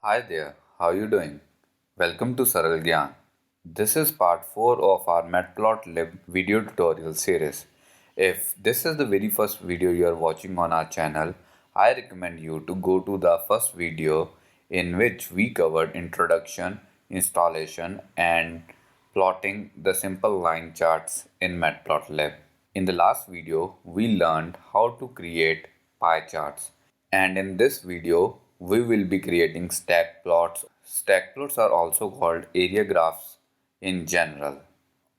Hi there, how you doing? Welcome to Saral Gyan. This is part 4 of our Matplotlib video tutorial series. If this is the very first video you are watching on our channel, I recommend you to go to the first video in which we covered introduction, installation and plotting the simple line charts in Matplotlib. In the last video, we learned how to create pie charts. And in this video, we will be creating stack plots. Stack plots are also called area graphs in general.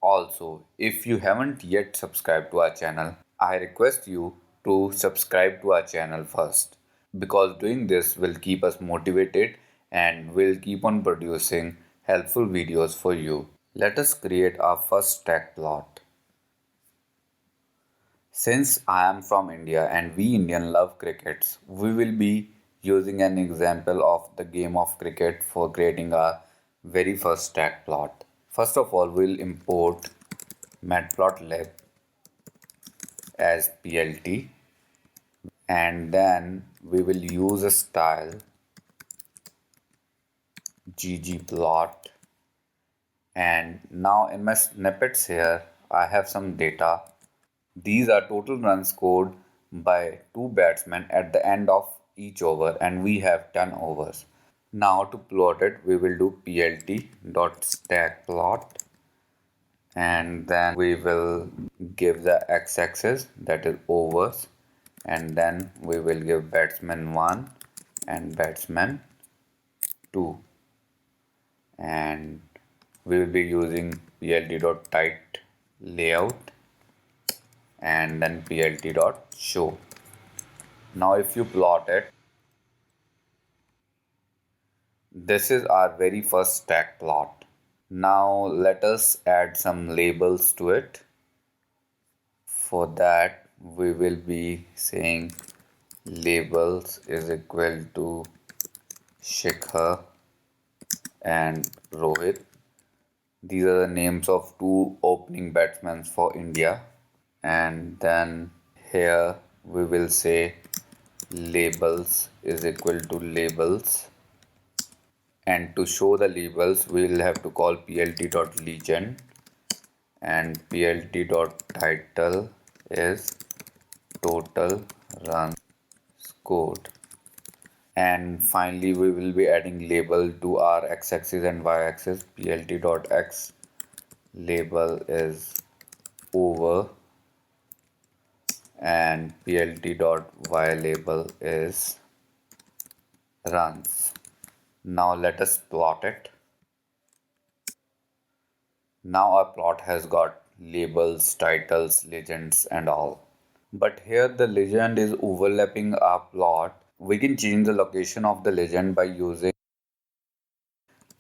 Also, if you haven't yet subscribed to our channel, I request you to subscribe to our channel first because doing this will keep us motivated and will keep on producing helpful videos for you. Let us create our first stack plot. Since I am from India and we Indian love crickets, we will be using an example of the game of cricket for creating our very first stack plot. First of all, we'll import matplotlib as plt and then we will use a style ggplot, and now in my snippets here I have some data. These are total runs scored by two batsmen at the end of each over, and we have 10 overs. Now to plot it, we will do plt.stackplot, and then we will give the x-axis, that is overs, and then we will give batsman 1 and batsman 2, and we will be using plt.tight and then plt.show. Now if you plot it, this is our very first stack plot. Now let us add some labels to it. For that we will be saying labels is equal to Shikhar and Rohit. These are the names of two opening batsmen for India. And then here we will say labels is equal to labels, and to show the labels we will have to call plt.legend, and plt.title is total runs scored. And finally we will be adding label to our x-axis and y-axis. plt.x label is over and plt.y label is runs. Now let us plot it. Now our plot has got labels, titles, legends and all. But here the legend is overlapping our plot. We can change the location of the legend by using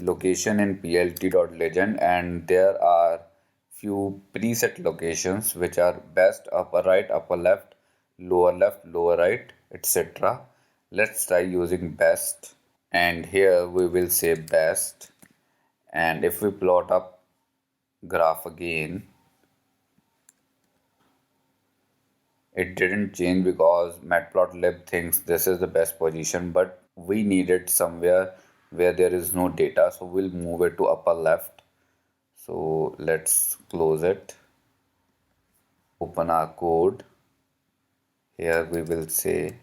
location in plt.legend, and there are few preset locations which are best, upper right, upper left, lower right, etc. Let's try using best, and here we will say best. And if we plot up graph again, it didn't change because matplotlib thinks this is the best position, but we need it somewhere where there is no data, so we'll move it to upper left. So let's close it, open our code. Here we will say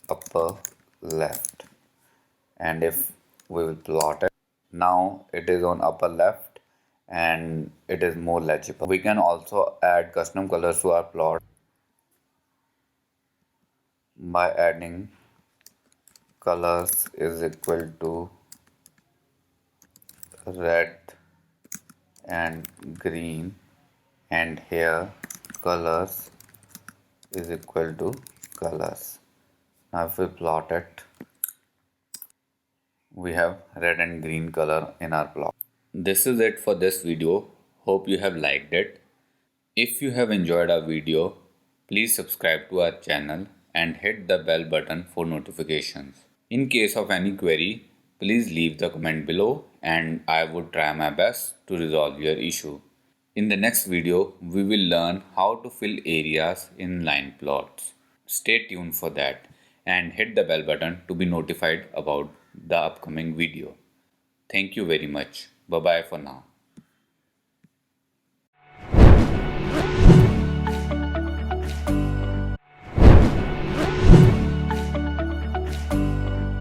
upper left, and if we will plot it, now it is on upper left and it is more legible. We can also add custom colors to our plot by adding colors is equal to red and green, and here colors is equal to colors. Now if we plot it, we have red and green color in our plot. This is it for this video. Hope you have liked it. If you have enjoyed our video, please subscribe to our channel and hit the bell button for notifications. In case of any query, please leave the comment below and I would try my best to resolve your issue. In the next video, we will learn how to fill areas in line plots. Stay tuned for that and hit the bell button to be notified about the upcoming video. Thank you very much. Bye bye for now.